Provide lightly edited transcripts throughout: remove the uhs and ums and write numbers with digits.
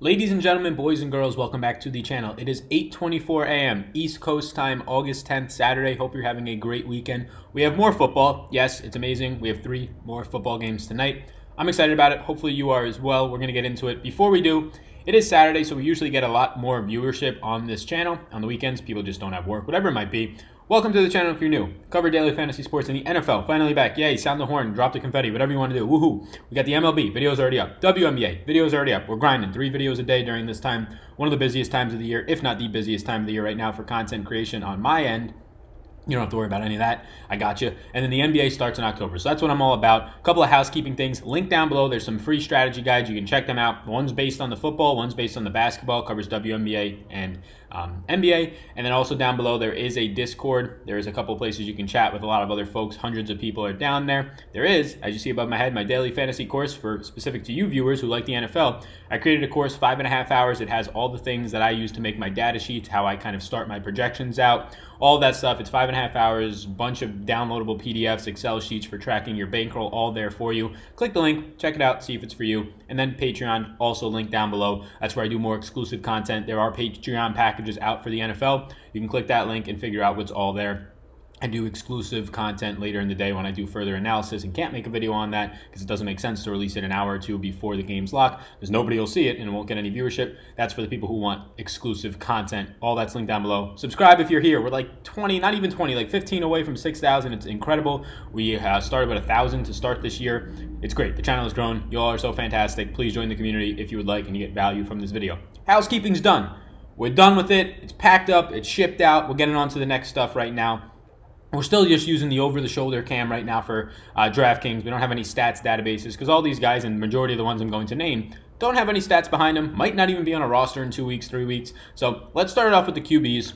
Ladies and gentlemen, boys and girls, welcome back to the channel. It is 8:24 a.m. East Coast time, August 10th, Saturday. Hope you're having a great weekend. We have more football. Yes, it's amazing. We have 3 more football games tonight. I'm excited about it. Hopefully you are as well. We're going to get into it. Before we do, it is Saturday, so we usually get a lot more viewership on this channel. On the weekends, people just don't have work, whatever it might be. Welcome to the channel if you're new. Cover daily fantasy sports in the NFL. Finally back. Yay, sound the horn, drop the confetti, whatever you want to do. Woohoo. We got the MLB. Videos already up. WNBA. Videos already up. We're grinding 3 videos a day during this time. One of the busiest times of the year, if not the busiest time of the year right now for content creation on my end. You don't have to worry about any of that. I got you. And then the NBA starts in October. So that's what I'm all about. A couple of housekeeping things. Link down below. There's some free strategy guides. You can check them out. One's based on the football. One's based on the basketball. Covers WNBA and NBA. And then also down below, there is a Discord. There is a couple of places you can chat with a lot of other folks. Hundreds of people are down there. There is, as you see above my head, my daily fantasy course for specific to you viewers who like the NFL. I created a course, 5.5 hours. It has all the things that I use to make my data sheets, how I kind of start my projections out, all that stuff. It's 5.5 hours, bunch of downloadable PDFs, Excel sheets for tracking your bankroll, all there for you. Click the link, check it out, see if it's for you. And then Patreon, also linked down below. That's where I do more exclusive content. There are Patreon packages out for the NFL. You can click that link and figure out what's all there. I do exclusive content later in the day when I do further analysis and can't make a video on that because it doesn't make sense to release it an hour or two before the game's locked because nobody will see it and it won't get any viewership. That's for the people who want exclusive content. All that's linked down below. Subscribe if you're here. We're like 20, not even 20, like 15 away from 6,000. It's incredible. We started with 1,000 to start this year. It's great. The channel has grown. You all are so fantastic. Please join the community if you would like and you get value from this video. Housekeeping's done. We're done with it. It's packed up. It's shipped out. We're getting on to the next stuff right now. We're still just using the over-the-shoulder cam right now for Draftkings. We don't have any stats databases because all these guys, and the majority of the ones I'm going to name, don't have any stats behind them. Might not even be on a roster in 2 weeks, 3 weeks. So let's start it off with the QBs.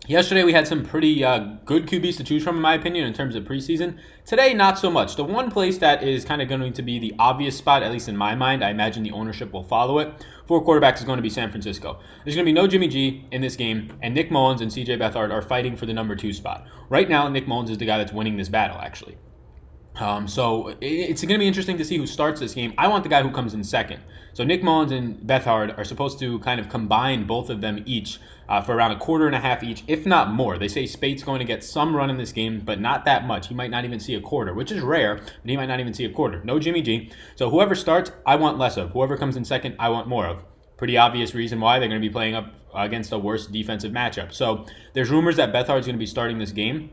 Yesterday, we had some pretty good QBs to choose from, in my opinion, in terms of preseason. Today, not so much. The one place that is kind of going to be the obvious spot, at least in my mind, I imagine the ownership will follow it, for quarterbacks is going to be San Francisco. There's going to be no Jimmy G in this game, and Nick Mullins and CJ Beathard are fighting for the number 2 spot. Right now, Nick Mullins is the guy that's winning this battle, actually. So it's going to be interesting to see who starts this game. I want the guy who comes in second. So Nick Mullins and Beathard are supposed to kind of combine both of them each for around 1.25 each, if not more. They say Spate's going to get some run in this game, but not that much. He might not even see a quarter, which is rare, but he might not even see a quarter. No Jimmy G. So whoever starts, I want less of. Whoever comes in second, I want more of. Pretty obvious reason why they're going to be playing up against a worse defensive matchup. So there's rumors that Beathard's going to be starting this game,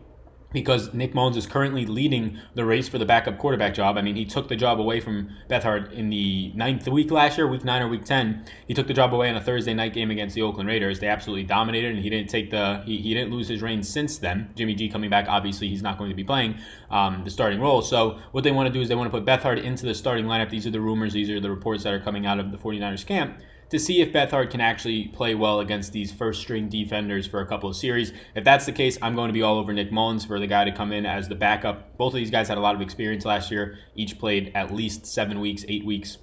because Nick Mullins is currently leading the race for the backup quarterback job. I mean, he took the job away from Beathard in the 9th week last year, week 9 or week 10. He took the job away in a Thursday night game against the Oakland Raiders. They absolutely dominated, and he didn't take he didn't lose his reins since then. Jimmy G coming back, obviously he's not going to be playing the starting role. So what they want to do is they want to put Beathard into the starting lineup. These are the rumors. These are the reports that are coming out of the 49ers camp, to see if Beathard can actually play well against these first-string defenders for a couple of series. If that's the case, I'm going to be all over Nick Mullins for the guy to come in as the backup. Both of these guys had a lot of experience last year. Each played at least 7 weeks, 8 weeks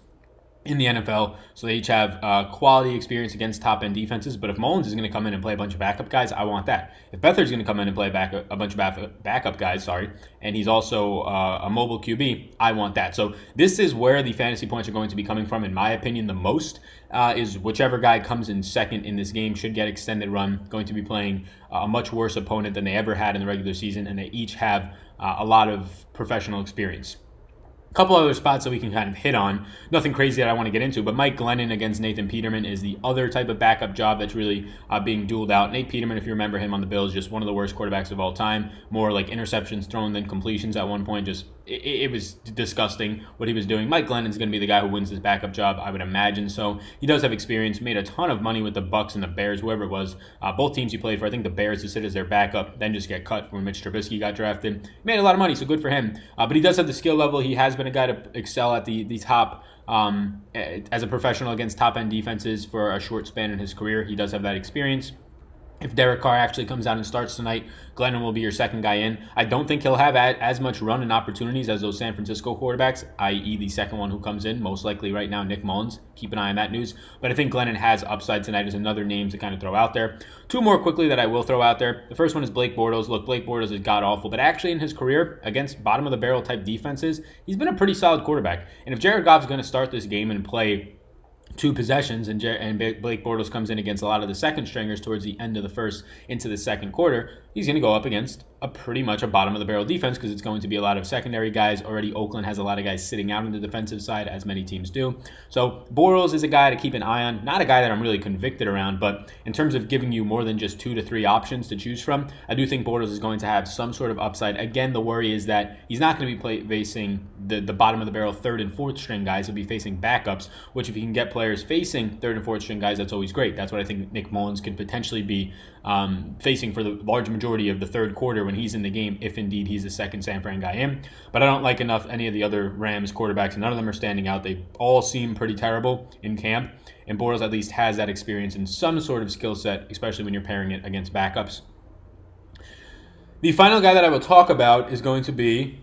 in the NFL, so they each have quality experience against top-end defenses. But if Mullins is going to come in and play a bunch of backup guys, I want that. If Beathard's going to come in and play a bunch of backup guys, and he's also a mobile QB, I want that. So this is where the fantasy points are going to be coming from, in my opinion, the most, is whichever guy comes in second in this game should get extended run, going to be playing a much worse opponent than they ever had in the regular season, and they each have a lot of professional experience. Couple other spots that we can kind of hit on. Nothing crazy that I want to get into, but Mike Glennon against Nathan Peterman is the other type of backup job that's really being dueled out. Nate Peterman, if you remember him on the Bills, just one of the worst quarterbacks of all time. More like interceptions thrown than completions at one point. Just it was disgusting what he was doing. Mike Glennon's going to be the guy who wins this backup job, I would imagine. So he does have experience, made a ton of money with the Bucs and the Bears, whoever it was. Both teams he played for. I think the Bears to sit as their backup, then just get cut when Mitch Trubisky got drafted. He made a lot of money, so good for him. But he does have the skill level. He has been a guy to excel at the top as a professional against top-end defenses for a short span in his career. He does have that experience. If Derek Carr actually comes out and starts tonight, Glennon will be your second guy in. I don't think he'll have as much run and opportunities as those San Francisco quarterbacks, i.e. the second one who comes in, most likely right now, Nick Mullins. Keep an eye on that news. But I think Glennon has upside tonight as another name to kind of throw out there. 2 more quickly that I will throw out there. The first one is Blake Bortles. Look, Blake Bortles is god-awful, but actually in his career, against bottom-of-the-barrel type defenses, he's been a pretty solid quarterback. And if Jared Goff's going to start this game and play two possessions, and Blake Bortles comes in against a lot of the second stringers towards the end of the first into the second quarter, he's going to go up against a pretty much a bottom of the barrel defense because it's going to be a lot of secondary guys. Already Oakland has a lot of guys sitting out on the defensive side, as many teams do. So Bortles is a guy to keep an eye on. Not a guy that I'm really convicted around, but in terms of giving you more than just 2 to 3 options to choose from, I do think Bortles is going to have some sort of upside. Again, the worry is that he's not going to be facing the bottom of the barrel third and fourth string guys. He'll be facing backups, which if you can get players facing third and fourth string guys, that's always great. That's what I think Nick Mullins could potentially be facing for the large majority of the third quarter when he's in the game, if indeed he's the second San Fran guy in. But I don't like enough any of the other Rams quarterbacks, and none of them are standing out. They all seem pretty terrible in camp, and Bortles at least has that experience and some sort of skill set, especially when you're pairing it against backups. The final guy that I will talk about is going to be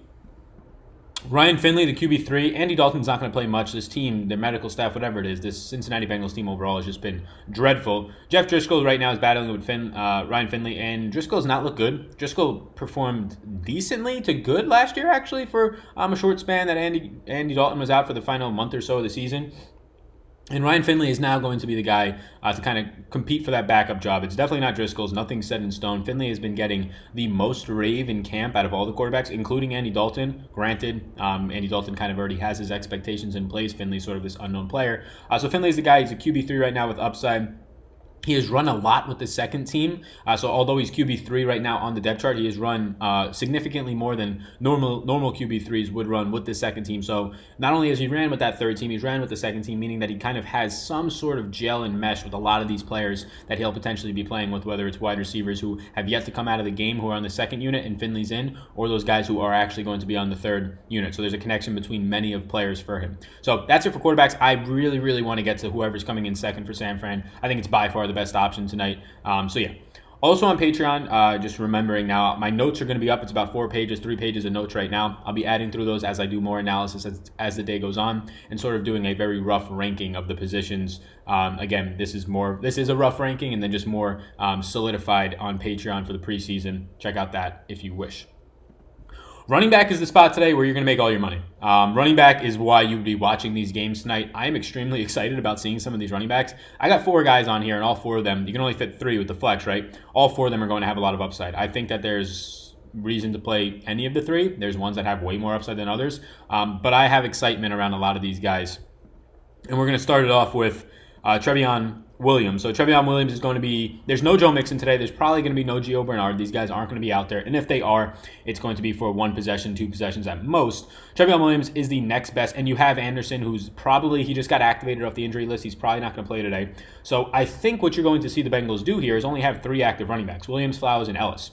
Ryan Finley, the QB3. Andy Dalton's not going to play much. This team, their medical staff, whatever it is, this Cincinnati Bengals team overall has just been dreadful. Jeff Driscoll right now is battling with Ryan Finley, and Driscoll's not looked good. Driscoll performed decently to good last year, actually, for a short span that Andy Dalton was out for the final month or so of the season. And Ryan Finley is now going to be the guy to kind of compete for that backup job. It's definitely not Driscoll's. Nothing's set in stone. Finley has been getting the most rave in camp out of all the quarterbacks, including Andy Dalton. Granted, Andy Dalton kind of already has his expectations in place. Finley's sort of this unknown player. So Finley's the guy. He's a QB3 right now with upside. He has run a lot with the second team. So although he's QB3 right now on the depth chart, he has run significantly more than normal QB3s would run with the second team. So not only has he ran with that third team, he's ran with the second team, meaning that he kind of has some sort of gel and mesh with a lot of these players that he'll potentially be playing with, whether it's wide receivers who have yet to come out of the game who are on the second unit and Finley's in, or those guys who are actually going to be on the third unit. So there's a connection between many of players for him. So that's it for quarterbacks. I really, really want to get to whoever's coming in second for San Fran. I think it's by far the best option tonight. So yeah. Also on Patreon, just remembering now, my notes are going to be up. It's about 4 pages, 3 pages of notes right now. I'll be adding through those as I do more analysis as the day goes on, and sort of doing a very rough ranking of the positions. Again, this is a rough ranking, and then just more solidified on Patreon for the preseason. Check out that if you wish. Running back is the spot today where you're going to make all your money. Running back is why you would be watching these games tonight. I am extremely excited about seeing some of these running backs. I got 4 guys on here, and all 4 of them, you can only fit 3 with the flex, right? All 4 of them are going to have a lot of upside. I think that there's reason to play any of the 3. There's ones that have way more upside than others. But I have excitement around a lot of these guys. And we're going to start it off with Trevion Williams. So Trevion Williams is going to be, there's no Joe Mixon today. There's probably going to be no Gio Bernard. These guys aren't going to be out there. And if they are, it's going to be for 1 possession, 2 possessions at most. Trevion Williams is the next best. And you have Anderson, who's probably, he just got activated off the injury list. He's probably not going to play today. So I think what you're going to see the Bengals do here is only have 3 active running backs, Williams, Flowers, and Ellis.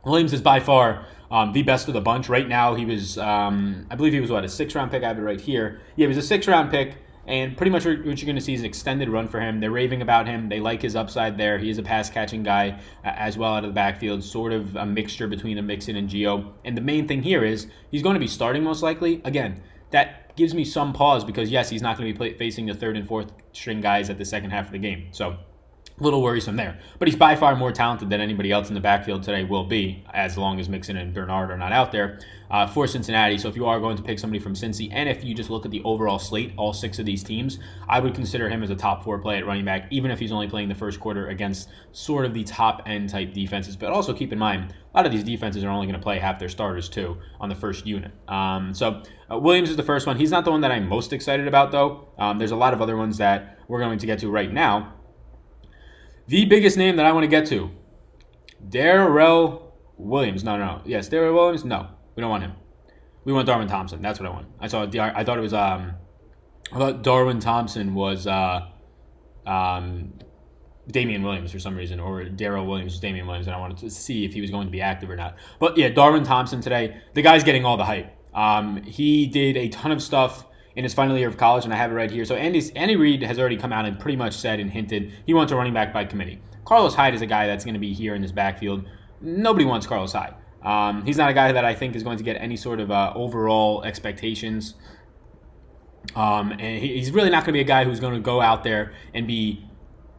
Williams is by far the best of the bunch. Right now, he was, I believe he was, a 6th-round pick? I have it right here. Yeah, he was a 6th-round pick. And pretty much what you're going to see is an extended run for him. They're raving about him. They like his upside there. He is a pass-catching guy as well out of the backfield, sort of a mixture between a Mixon and Gio. And the main thing here is he's going to be starting most likely. Again, that gives me some pause because, yes, he's not going to be facing the 3rd and 4th string guys at the second half of the game. So a little worrisome there. But he's by far more talented than anybody else in the backfield today will be, as long as Mixon and Bernard are not out there for Cincinnati. So if you are going to pick somebody from Cincy, and if you just look at the overall slate, all 6 of these teams, I would consider him as a top 4 play at running back, even if he's only playing the first quarter against sort of the top-end type defenses. But also keep in mind, a lot of these defenses are only going to play half their starters, too, on the first unit. So Williams is the first one. He's not the one that I'm most excited about, though. There's a lot of other ones that we're going to get to right now. The biggest name that I want to get to, Darrell Williams. No. Yes, Darrell Williams. No, we don't want him. We want Darwin Thompson. That's what I want. I thought it was. I thought Darwin Thompson was Damian Williams for some reason, or Darrell Williams was Damian Williams, and I wanted to see if he was going to be active or not. But yeah, Darwin Thompson today. The guy's getting all the hype. He did a ton of stuff in his final year of college, and I have it right here. So Andy Reid has already come out and pretty much said and hinted he wants a running back by committee. Carlos Hyde is a guy that's going to be here in this backfield. Nobody wants Carlos Hyde. He's not a guy that I think is going to get any sort of overall expectations. And he's really not going to be a guy who's going to go out there and be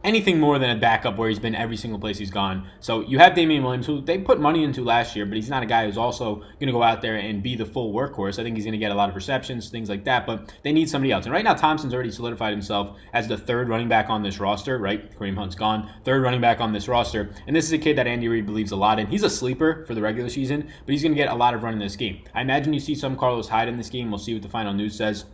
anything more than a backup where he's been every single place he's gone. So you have Damian Williams, who they put money into last year, but he's not a guy who's also going to go out there and be the full workhorse. I think he's going to get a lot of receptions, things like that, but they need somebody else. And right now, Thompson's already solidified himself as the third running back on this roster, right? Kareem Hunt's gone. Third running back on this roster. And this is a kid that Andy Reid believes a lot in. He's a sleeper for the regular season, but he's going to get a lot of run in this game. I imagine you see some Carlos Hyde in this game. We'll see what the final news says.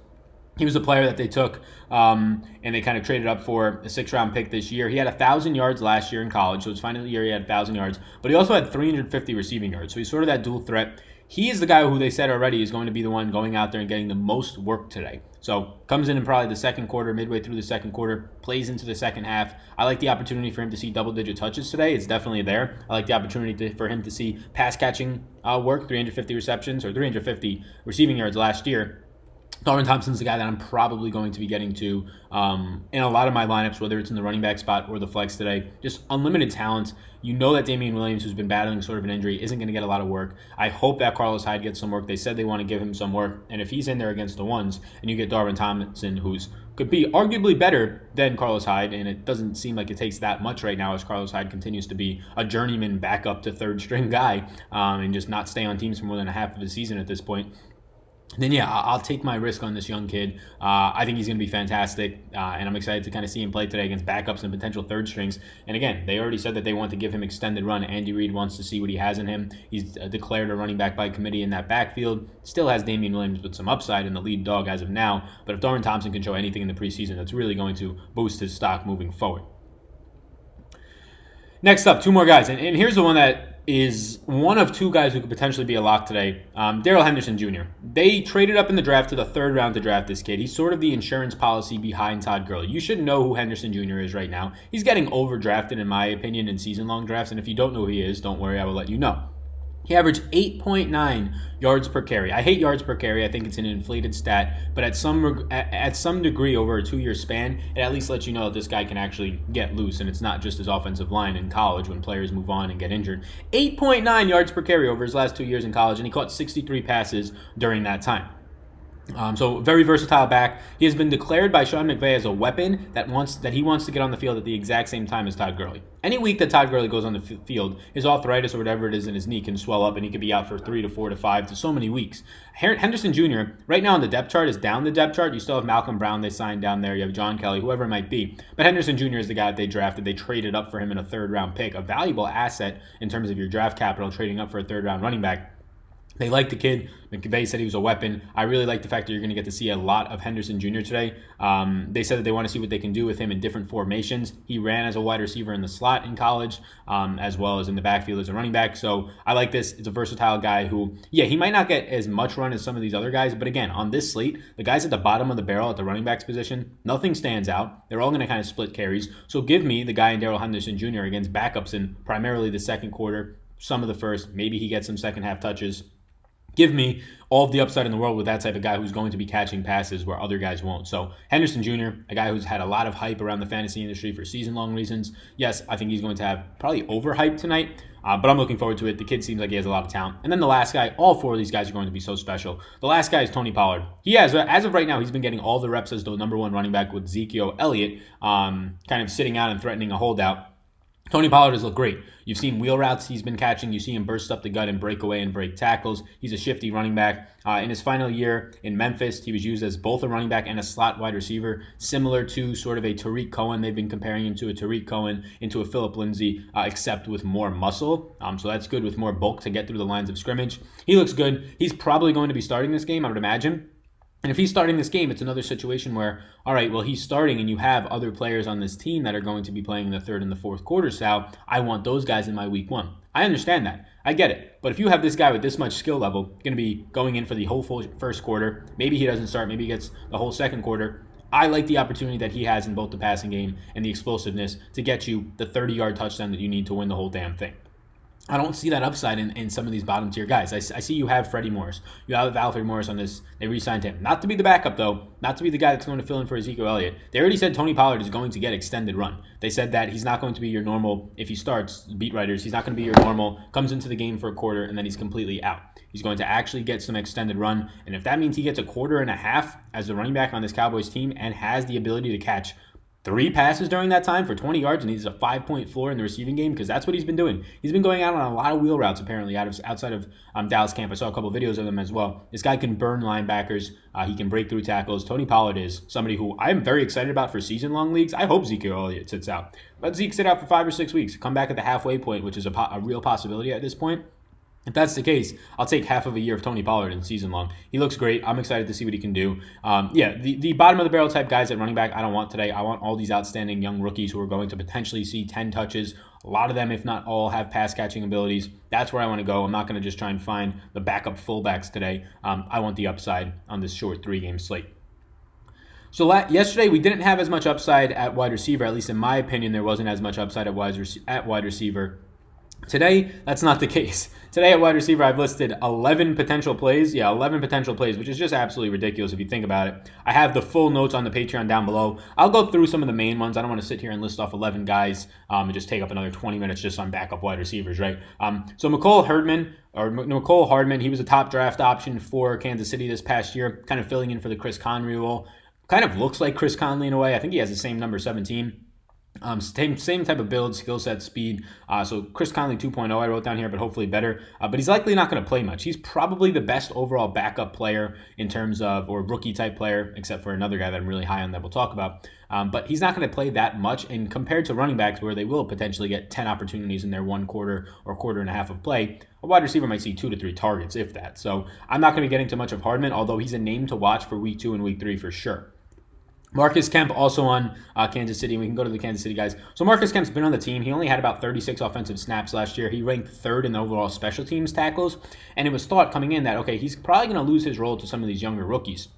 He was a player that they took and they kind of traded up for a 6th-round pick this year. He had 1,000 yards last year in college, so his final year he had 1,000 yards, but he also had 350 receiving yards, so he's sort of that dual threat. He is the guy who they said already is going to be the one going out there and getting the most work today. So comes in probably the second quarter, midway through the second quarter, plays into the second half. I like the opportunity for him to see double-digit touches today. It's definitely there. I like the opportunity for him to see pass-catching work, 350 receptions or 350 receiving yards last year. Darwin Thompson's the guy that I'm probably going to be getting to in a lot of my lineups, whether it's in the running back spot or the flex today. Just unlimited talent. You know that Damian Williams, who's been battling sort of an injury, isn't going to get a lot of work. I hope that Carlos Hyde gets some work. They said they want to give him some work. And if he's in there against the ones, and you get Darwin Thompson, who's could be arguably better than Carlos Hyde, and it doesn't seem like it takes that much right now as Carlos Hyde continues to be a journeyman backup to third-string guy and just not stay on teams for more than a half of the season at this point. Then, yeah, I'll take my risk on this young kid. I think he's going to be fantastic, and I'm excited to kind of see him play today against backups and potential third strings. And again, they already said that they want to give him extended run. Andy Reid wants to see what he has in him. He's declared a running back by committee in that backfield. Still has Damian Williams with some upside in the lead dog as of now. But if Darwin Thompson can show anything in the preseason, that's really going to boost his stock moving forward. Next up, two more guys. And here's the one that is one of two guys who could potentially be a lock today. Darrell Henderson Jr. They traded up in the draft to the 3rd round to draft this kid. He's sort of the insurance policy behind Todd Gurley. You should know who Henderson Jr. is right now. He's getting overdrafted, in my opinion, in season-long drafts. And if you don't know who he is, don't worry, I will let you know. He averaged 8.9 yards per carry. I hate yards per carry. I think it's an inflated stat, but at some degree over a 2-year span, it at least lets you know that this guy can actually get loose, and it's not just his offensive line in college when players move on and get injured. 8.9 yards per carry over his last 2 years in college, and he caught 63 passes during that time. So very versatile back. He has been declared by Sean McVay as a weapon that he wants to get on the field at the exact same time as Todd Gurley. Any week that Todd Gurley goes on the field, his arthritis or whatever it is in his knee can swell up, and he could be out for 3 to 4 to 5 to so many weeks. Henderson Jr. right now on the depth chart is down the depth chart. You still have Malcolm Brown they signed down there. You have John Kelly, whoever it might be. But Henderson Jr. is the guy that they drafted. They traded up for him in a 3rd round pick, a valuable asset in terms of your draft capital, trading up for a 3rd round running back. They like the kid. McVay said he was a weapon. I really like the fact that you're going to get to see a lot of Henderson Jr. today. They said that they want to see what they can do with him in different formations. He ran as a wide receiver in the slot in college, as well as in the backfield as a running back. So I like this. It's a versatile guy who, yeah, he might not get as much run as some of these other guys, but again, on this slate, the guys at the bottom of the barrel at the running backs position, nothing stands out. They're all going to kind of split carries. So give me the guy in Darrell Henderson Jr. against backups in primarily the second quarter, some of the first. Maybe he gets some second half touches. Give me all of the upside in the world with that type of guy who's going to be catching passes where other guys won't. So Henderson Jr., a guy who's had a lot of hype around the fantasy industry for season-long reasons. Yes, I think he's going to have probably overhyped tonight, but I'm looking forward to it. The kid seems like he has a lot of talent. And then the last guy, all 4 of these guys are going to be so special. The last guy is Tony Pollard. He has, as of right now, he's been getting all the reps as the number 1 running back with Ezekiel Elliott kind of sitting out and threatening a holdout. Tony Pollard has looked great. You've seen wheel routes he's been catching. You see him burst up the gut and break away and break tackles. He's a shifty running back. In his final year in Memphis, he was used as both a running back and a slot wide receiver, similar to sort of a Tariq Cohen. They've been comparing him to a Tariq Cohen, into a Phillip Lindsay, except with more muscle. So that's good with more bulk to get through the lines of scrimmage. He looks good. He's probably going to be starting this game, I would imagine. And if he's starting this game, it's another situation where, all right, well, he's starting and you have other players on this team that are going to be playing in the 3rd and the 4th quarter, Sal. I want those guys in my week 1. I understand that. I get it. But if you have this guy with this much skill level, going to be going in for the whole first quarter, maybe he doesn't start, maybe he gets the whole second quarter. I like the opportunity that he has in both the passing game and the explosiveness to get you the 30-yard touchdown that you need to win the whole damn thing. I don't see that upside in some of these bottom tier guys. I see you have Freddie Morris. You have Alfred Morris on this. They re-signed him. Not to be the backup, though. Not to be the guy that's going to fill in for Ezekiel Elliott. They already said Tony Pollard is going to get extended run. They said that he's not going to be your normal, if he starts, beat writers, he's not going to be your normal, comes into the game for a quarter, and then he's completely out. He's going to actually get some extended run. And if that means he gets a quarter and a half as the running back on this Cowboys team and has the ability to catch 3 passes during that time for 20 yards, and he's a 5-point floor in the receiving game because that's what he's been doing. He's been going out on a lot of wheel routes, apparently, outside of Dallas camp. I saw a couple of videos of them as well. This guy can burn linebackers. He can break through tackles. Tony Pollard is somebody who I'm very excited about for season-long leagues. I hope Zeke Elliott sits out. Let Zeke sit out for 5 or 6 weeks. Come back at the halfway point, which is a real possibility at this point. If that's the case, I'll take half of a year of Tony Pollard in season long. He looks great. I'm excited to see what he can do. The bottom of the barrel type guys at running back, I don't want today. I want all these outstanding young rookies who are going to potentially see 10 touches. A lot of them, if not all, have pass catching abilities. That's where I want to go. I'm not going to just try and find the backup fullbacks today. I want the upside on this short 3-game slate. So yesterday, we didn't have as much upside at wide receiver. At least in my opinion, there wasn't as much upside at wide receiver. Today, that's not the case. Today at wide receiver, I've listed 11 potential plays. Yeah, 11 potential plays, which is just absolutely ridiculous if you think about it. I have the full notes on the Patreon down below. I'll go through some of the main ones. I don't want to sit here and list off 11 guys and just take up another 20 minutes just on backup wide receivers, right? So Mecole Hardman, he was a top draft option for Kansas City this past year, kind of filling in for the Chris Conley role. Kind of looks like Chris Conley in a way. I think he has the same number, 17. Same type of build, skill set, speed. So Chris Conley 2.0 I wrote down here, but hopefully better. But he's likely not going to play much. He's probably the best overall backup player in terms of, or rookie type player, except for another guy that I'm really high on that we'll talk about. But he's not going to play that much. And compared to running backs where they will potentially get 10 opportunities in their 1 quarter or quarter and a half of play, a wide receiver might see 2 to 3 targets, if that. So I'm not going to be getting too much of Hardman, although he's a name to watch for week 2 and week 3 for sure. Marcus Kemp also on Kansas City. We can go to the Kansas City guys. So Marcus Kemp's been on the team. He only had about 36 offensive snaps last year. He ranked 3rd in the overall special teams tackles. And it was thought coming in that, okay, he's probably going to lose his role to some of these younger rookies.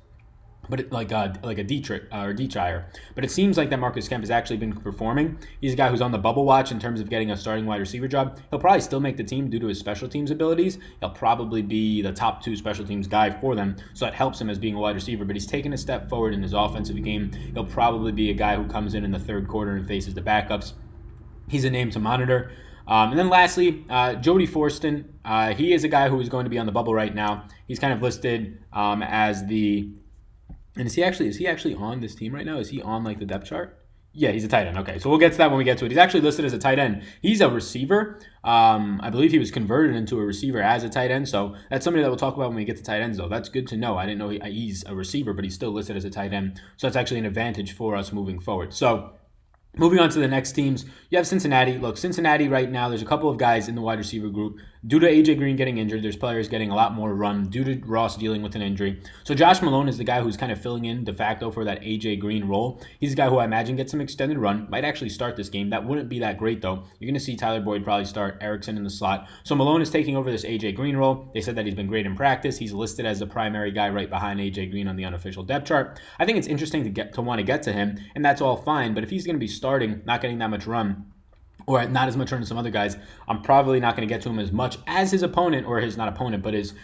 But like a Dietrich or Dietrich. But it seems like that Marcus Kemp has actually been performing. He's a guy who's on the bubble watch in terms of getting a starting wide receiver job. He'll probably still make the team due to his special teams abilities. He'll probably be the top 2 special teams guy for them, so that helps him as being a wide receiver. But he's taken a step forward in his offensive game. He'll probably be a guy who comes in the 3rd quarter and faces the backups. He's a name to monitor. And then lastly, Jody Forston. He is a guy who is going to be on the bubble right now. He's kind of listed as the... And is he actually on this team right now? Is he on like the depth chart? Yeah, he's a tight end. Okay, so we'll get to that when we get to it. He's actually listed as a tight end. He's a receiver. I believe he was converted into a receiver as a tight end. So that's somebody that we'll talk about when we get to tight ends, though. That's good to know. I didn't know he's a receiver, but he's still listed as a tight end. So that's actually an advantage for us moving forward. So moving on to the next teams, you have Cincinnati. Look, Cincinnati right now, there's a couple of guys in the wide receiver group. Due to A.J. Green getting injured, there's players getting a lot more run due to Ross dealing with an injury. So Josh Malone is the guy who's kind of filling in de facto for that A.J. Green role. He's a guy who I imagine gets some extended run, might actually start this game. That wouldn't be that great, though. You're going to see Tyler Boyd probably start, Erickson in the slot. So Malone is taking over this A.J. Green role. They said that he's been great in practice. He's listed as the primary guy right behind A.J. Green on the unofficial depth chart. I think it's interesting to want to get to him, and that's all fine. But if he's going to be starting, not getting that much run, or not as much run as some other guys, I'm probably not going to get to him as much as his opponent, or his, not opponent, but his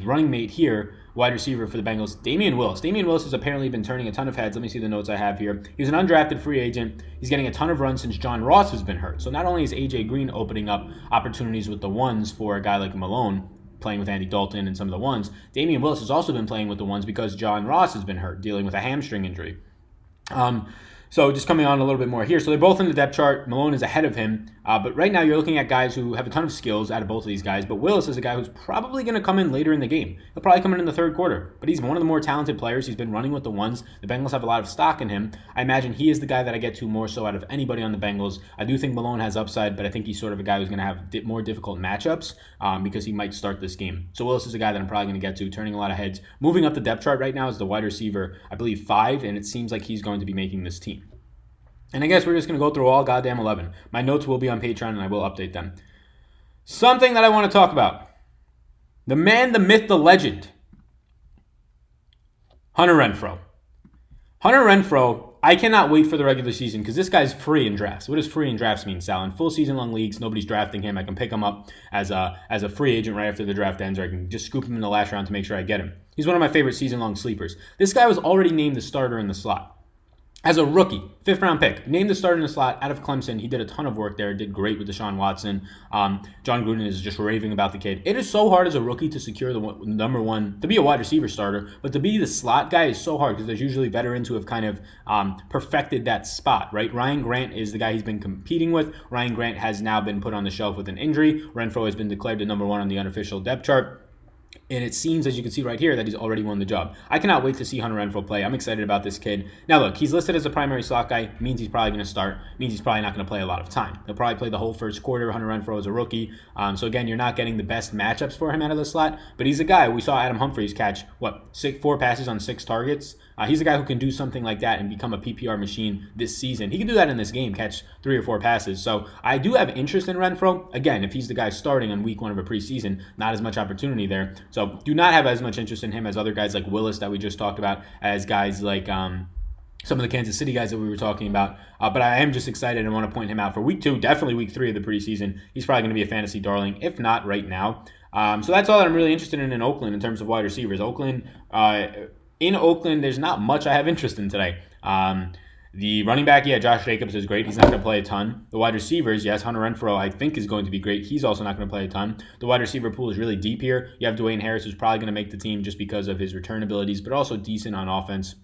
running mate here, wide receiver for the Bengals, Damian Willis. Damian Willis has apparently been turning a ton of heads. Let me see the notes I have here. He was an undrafted free agent. He's getting a ton of runs since John Ross has been hurt. So not only is A.J. Green opening up opportunities with the ones for a guy like Malone, playing with Andy Dalton and some of the ones, Damian Willis has also been playing with the ones because John Ross has been hurt, dealing with a hamstring injury. So just coming on a little bit more here. So they're both in the depth chart. Malone is ahead of him. But right now you're looking at guys who have a ton of skills out of both of these guys. But Willis is a guy who's probably going to come in later in the game. He'll probably come in the 3rd quarter. But he's one of the more talented players. He's been running with the ones. The Bengals have a lot of stock in him. I imagine he is the guy that I get to more so out of anybody on the Bengals. I do think Malone has upside, but I think he's sort of a guy who's going to have more difficult matchups because he might start this game. So Willis is a guy that I'm probably going to get to, turning a lot of heads. Moving up the depth chart right now is the wide receiver, I believe 5, and it seems like he's going to be making this team. And I guess we're just going to go through all goddamn 11. My notes will be on Patreon, and I will update them. Something that I want to talk about. The man, the myth, the legend. Hunter Renfrow. Hunter Renfrow, I cannot wait for the regular season because this guy's free in drafts. What does free in drafts mean, Sal? In full season-long leagues, nobody's drafting him. I can pick him up as a free agent right after the draft ends, or I can just scoop him in the last round to make sure I get him. He's one of my favorite season-long sleepers. This guy was already named the starter in the slot. As a rookie, 5th-round pick, named the starter in the slot out of Clemson. He did a ton of work there, did great with Deshaun Watson. John Gruden is just raving about the kid. It is so hard as a rookie to secure the number one, to be a wide receiver starter, but to be the slot guy is so hard because there's usually veterans who have kind of perfected that spot, right? Ryan Grant is the guy he's been competing with. Ryan Grant has now been put on the shelf with an injury. Renfro has been declared the number one on the unofficial depth chart. And it seems, as you can see right here, that he's already won the job. I cannot wait to see Hunter Renfrow play. I'm excited about this kid. Now, look, he's listed as a primary slot guy. Means he's probably going to start. Means he's probably not going to play a lot of time. He'll probably play the whole first quarter. Hunter Renfrow is a rookie. So, again, you're not getting the best matchups for him out of the slot. But he's a guy. We saw Adam Humphries catch, 4 passes on 6 targets. He's a guy who can do something like that and become a PPR machine this season. He can do that in this game, catch 3 or 4 passes. So I do have interest in Renfrow. Again, if he's the guy starting on week 1 of a preseason, not as much opportunity there. So do not have as much interest in him as other guys like Willis that we just talked about, as guys like some of the Kansas City guys that we were talking about. But I am just excited and want to point him out for week 2, definitely week 3 of the preseason. He's probably going to be a fantasy darling, if not right now. So that's all that I'm really interested in Oakland in terms of wide receivers. In Oakland, there's not much I have interest in today. The running back, Josh Jacobs is great. He's not going to play a ton. The wide receivers, yes, Hunter Renfrow, I think, is going to be great. He's also not going to play a ton. The wide receiver pool is really deep here. You have Dwayne Harris, who's probably going to make the team just because of his return abilities, but also decent on offense.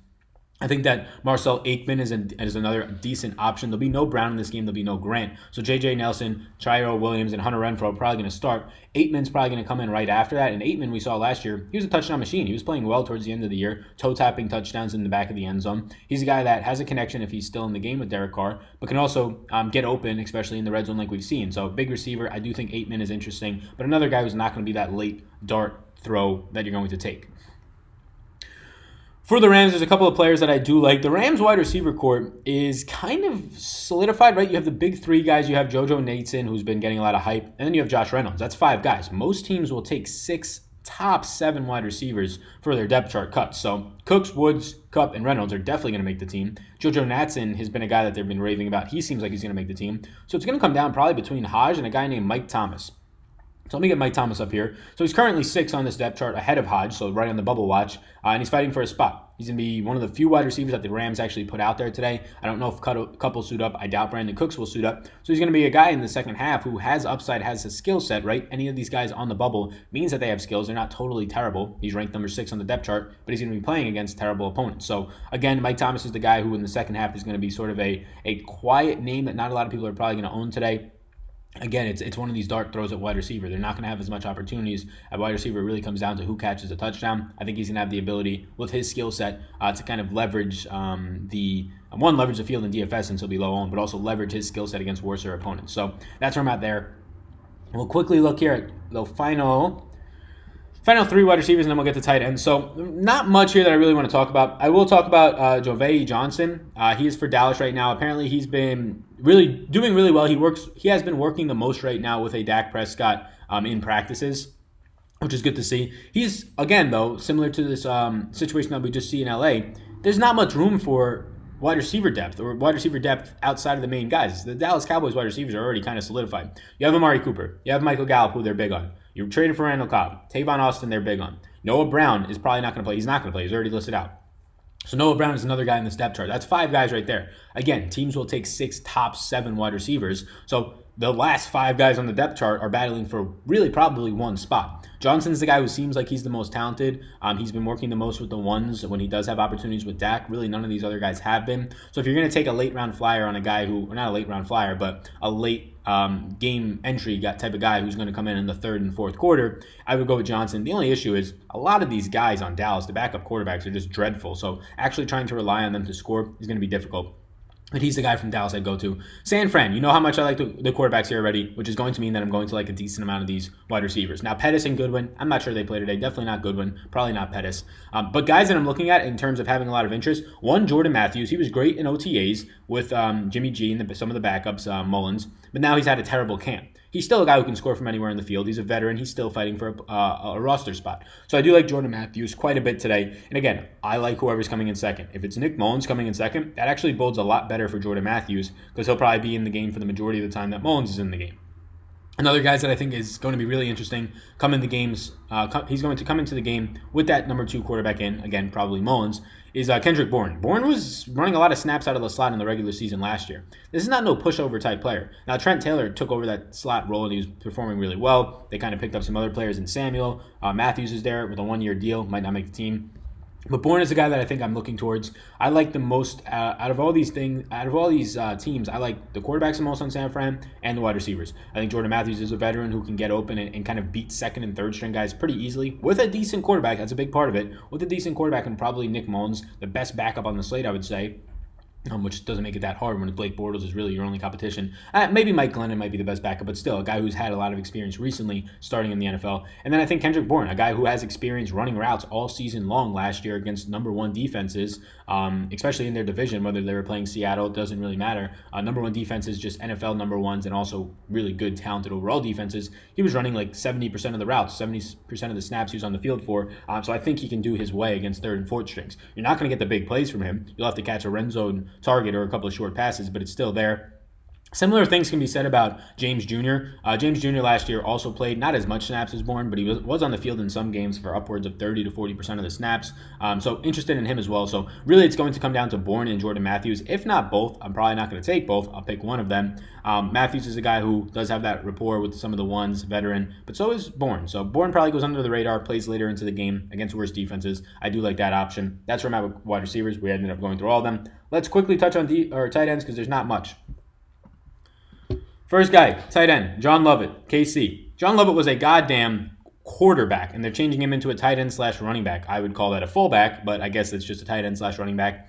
I think that Marcel Aikman is another decent option. There'll be no Brown in this game. There'll be no Grant. So J.J. Nelson, Chiro Williams, and Hunter Renfrow are probably going to start. Aikman's probably going to come in right after that. And Aikman, we saw last year, he was a touchdown machine. He was playing well towards the end of the year, toe-tapping touchdowns in the back of the end zone. He's a guy that has a connection if he's still in the game with Derek Carr, but can also get open, especially in the red zone like we've seen. So big receiver. I do think Aikman is interesting, but another guy who's not going to be that late dart throw that you're going to take. For the Rams, there's a couple of players that I do like. The Rams wide receiver corps is kind of solidified, right? You have the big 3 guys. You have JoJo Nathan, who's been getting a lot of hype, and then you have Josh Reynolds. That's 5 guys. Most teams will take 6 top 7 wide receivers for their depth chart cuts. So Cooks, Woods, Kupp, and Reynolds are definitely going to make the team. JoJo Natson has been a guy that they've been raving about. He seems like he's going to make the team. So it's going to come down probably between Hodge and a guy named Mike Thomas. So let me get Mike Thomas up here. So he's currently 6 on this depth chart ahead of Hodge, so right on the bubble watch, and he's fighting for a spot. He's going to be one of the few wide receivers that the Rams actually put out there today. I don't know if Kupp will suit up. I doubt Brandon Cooks will suit up. So he's going to be a guy in the second half who has upside, has a skill set, right? Any of these guys on the bubble means that they have skills. They're not totally terrible. He's ranked number 6 on the depth chart, but he's going to be playing against terrible opponents. So again, Mike Thomas is the guy who in the second half is going to be sort of a quiet name that not a lot of people are probably going to own today. Again, it's one of these dart throws at wide receiver. They're not going to have as much opportunities at wide receiver. It really comes down to who catches a touchdown. I think he's going to have the ability with his skill set to kind of leverage leverage the field in DFS since he'll be low owned, but also leverage his skill set against worse opponents. So that's where I'm at there. We'll quickly look here at the final 3 wide receivers, and then we'll get to tight ends. So not much here that I really want to talk about. I will talk about Jovei Johnson. He is for Dallas right now. Apparently, he's been doing really well. He has been working the most right now with a Dak Prescott in practices, which is good to see. He's, again, though, similar to this situation that we just see in LA, there's not much room for wide receiver depth outside of the main guys. The Dallas Cowboys wide receivers are already kind of solidified. You have Amari Cooper. You have Michael Gallup, who they're big on. You traded for Randall Cobb. Tavon Austin, they're big on. Noah Brown is probably not going to play. He's not going to play. He's already listed out. So Noah Brown is another guy in this depth chart. That's 5 guys right there. Again, teams will take 6 top 7 wide receivers. So the last 5 guys on the depth chart are battling for really probably one spot. Johnson's the guy who seems like he's the most talented. He's been working the most with the ones when he does have opportunities with Dak. Really, none of these other guys have been. So if you're going to take a late round flyer on a guy who, or not a late round flyer, but a late game entry type of guy who's going to come in the 3rd and 4th quarter, I would go with Johnson. The only issue is a lot of these guys on Dallas, the backup quarterbacks, are just dreadful. So actually trying to rely on them to score is going to be difficult. But he's the guy from Dallas I'd go to. San Fran, you know how much I like the quarterbacks here already, which is going to mean that I'm going to like a decent amount of these wide receivers. Now, Pettis and Goodwin, I'm not sure they play today. Definitely not Goodwin. Probably not Pettis. But guys that I'm looking at in terms of having a lot of interest, one, Jordan Matthews. He was great in OTAs with Jimmy G and some of the backups, Mullins. But now he's had a terrible camp. He's still a guy who can score from anywhere in the field. He's a veteran. He's still fighting for a roster spot. So I do like Jordan Matthews quite a bit today. And again, I like whoever's coming in second. If it's Nick Mullins coming in second, that actually bodes a lot better for Jordan Matthews because he'll probably be in the game for the majority of the time that Mullins is in the game. Another guy that I think is going to be really interesting come in the games. He's going to come into the game with that number 2 quarterback in, again, probably Mullins, is Kendrick Bourne. Bourne was running a lot of snaps out of the slot in the regular season last year. This is not no pushover type player. Now, Trent Taylor took over that slot role and he was performing really well. They kind of picked up some other players in Samuel. Matthews is there with a 1-year deal, might not make the team. But Bourne is a guy that I think I'm looking towards. I like the most out of all these teams. I like the quarterbacks the most on San Fran and the wide receivers. I think Jordan Matthews is a veteran who can get open and kind of beat second and third string guys pretty easily with a decent quarterback. That's a big part of it. With a decent quarterback and probably Nick Mullins, the best backup on the slate, I would say. Which doesn't make it that hard when Blake Bortles is really your only competition. Maybe Mike Glennon might be the best backup, but still a guy who's had a lot of experience recently starting in the NFL. And then I think Kendrick Bourne, a guy who has experience running routes all season long last year against number 1 defenses, especially in their division, whether they were playing Seattle, it doesn't really matter. Number 1 defenses, just NFL number 1s, and also really good, talented overall defenses. He was running like 70% of the routes, 70% of the snaps he was on the field for. So I think he can do his way against third and fourth strings. You're not going to get the big plays from him. You'll have to catch a red zone target or a couple of short passes, but it's still there. Similar things can be said about James Jr. James Jr. last year also played not as much snaps as Bourne, but he was on the field in some games for upwards of 30 to 40% of the snaps. So interested in him as well. So really it's going to come down to Bourne and Jordan Matthews. If not both, I'm probably not going to take both. I'll pick one of them. Matthews is a guy who does have that rapport with some of the ones, veteran, but so is Bourne. So Bourne probably goes under the radar, plays later into the game against worse defenses. I do like that option. That's where I'm at with wide receivers. We ended up going through all of them. Let's quickly touch on tight ends because there's not much. First guy, tight end, John Lovett, KC. John Lovett was a goddamn quarterback, and they're changing him into a tight end / running back. I would call that a fullback, but I guess it's just a tight end / running back.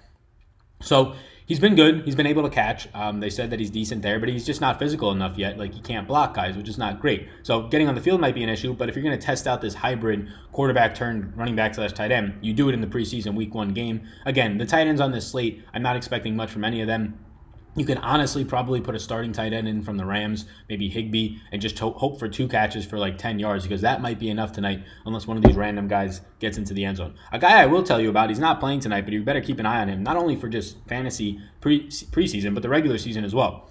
So he's been good. He's been able to catch. They said that he's decent there, but he's just not physical enough yet. Like, he can't block guys, which is not great. So getting on the field might be an issue, but if you're going to test out this hybrid quarterback turned running back / tight end, you do it in the preseason week 1 game. Again, the tight ends on this slate, I'm not expecting much from any of them. You can honestly probably put a starting tight end in from the Rams, maybe Higbee, and just hope for 2 catches for like 10 yards because that might be enough tonight unless one of these random guys gets into the end zone. A guy I will tell you about, he's not playing tonight, but you better keep an eye on him, not only for just fantasy preseason, but the regular season as well.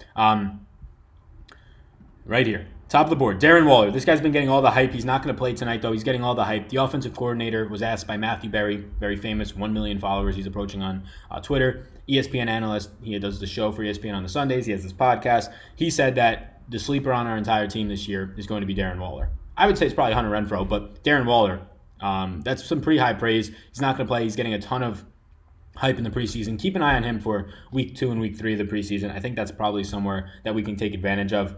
Right here. Top of the board, Darren Waller. This guy's been getting all the hype. He's not going to play tonight, though. He's getting all the hype. The offensive coordinator was asked by Matthew Berry, very famous, 1 million followers he's approaching on Twitter. ESPN analyst. He does the show for ESPN on the Sundays. He has this podcast. He said that the sleeper on our entire team this year is going to be Darren Waller. I would say it's probably Hunter Renfrow, but Darren Waller, that's some pretty high praise. He's not going to play. He's getting a ton of hype in the preseason. Keep an eye on him for week 2 and week 3 of the preseason. I think that's probably somewhere that we can take advantage of.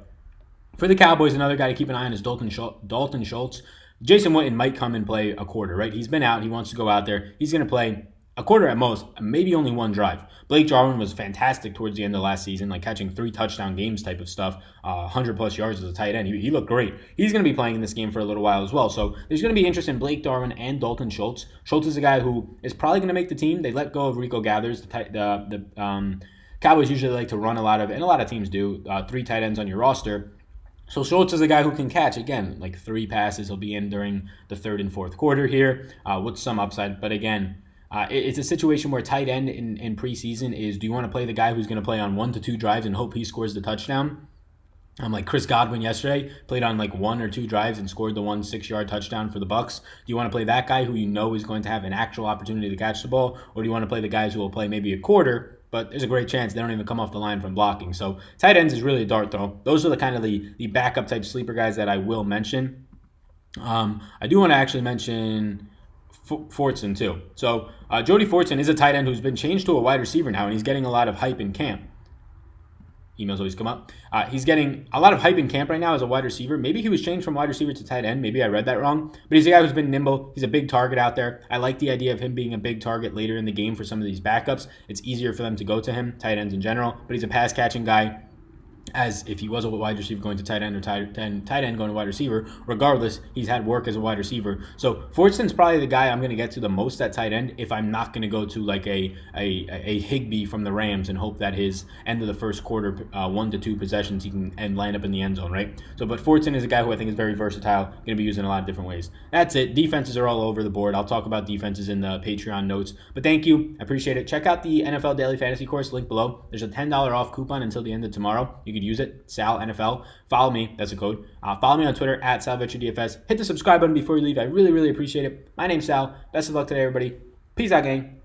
For the Cowboys, another guy to keep an eye on is Dalton Schultz. Jason Witten might come and play a quarter, right? He's been out. He wants to go out there. He's going to play a quarter at most, maybe only 1 drive. Blake Jarwin was fantastic towards the end of last season, like catching 3 touchdown games type of stuff, 100-plus yards as a tight end. He looked great. He's going to be playing in this game for a little while as well. So there's going to be interest in Blake Jarwin and Dalton Schultz. Schultz is a guy who is probably going to make the team. They let go of Rico Gathers. The Cowboys usually like to run a lot of, and a lot of teams do, 3 tight ends on your roster. So Schultz is a guy who can catch, again, like 3 passes. He'll be in during the 3rd and 4th quarter here with some upside. But again, it's a situation where tight end in preseason is, do you want to play the guy who's going to play on 1 to 2 drives and hope he scores the touchdown? Like Chris Godwin yesterday, played on like 1 or 2 drives and scored the 1 6-yard touchdown for the Bucs. Do you want to play that guy who you know is going to have an actual opportunity to catch the ball? Or do you want to play the guys who will play maybe a quarter, but there's a great chance they don't even come off the line from blocking? So tight ends is really a dart throw. Those are the kind of the backup type sleeper guys that I will mention. I do want to actually mention Fortson too. So Jody Fortson is a tight end who's been changed to a wide receiver now, and he's getting a lot of hype in camp. Emails always come up. He's getting a lot of hype in camp right now as a wide receiver. Maybe he was changed from wide receiver to tight end. Maybe I read that wrong. But he's a guy who's been nimble. He's a big target out there. I like the idea of him being a big target later in the game for some of these backups. It's easier for them to go to him, tight ends in general. But he's a pass-catching guy, as if he was a wide receiver going to tight end or tight end going to wide receiver. Regardless, he's had work as a wide receiver. So Fortson's probably the guy I'm going to get to the most at tight end if I'm not going to go to like a Higbee from the Rams and hope that his end of the first quarter 1 to 2 possessions he can land up in the end zone, right? So, but Fortson is a guy who I think is very versatile, going to be used in a lot of different ways. That's it. Defenses are all over the board. I'll talk about defenses in the Patreon notes. But thank you. I appreciate it. Check out the NFL Daily Fantasy course, link below. There's a $10 off coupon until the end of tomorrow. You you could use it, Sal NFL. Follow me, that's a code. Follow me on Twitter at SalVetriDFS. Hit the subscribe button before you leave. I really, really appreciate it. My name's Sal. Best of luck today, everybody. Peace out, gang.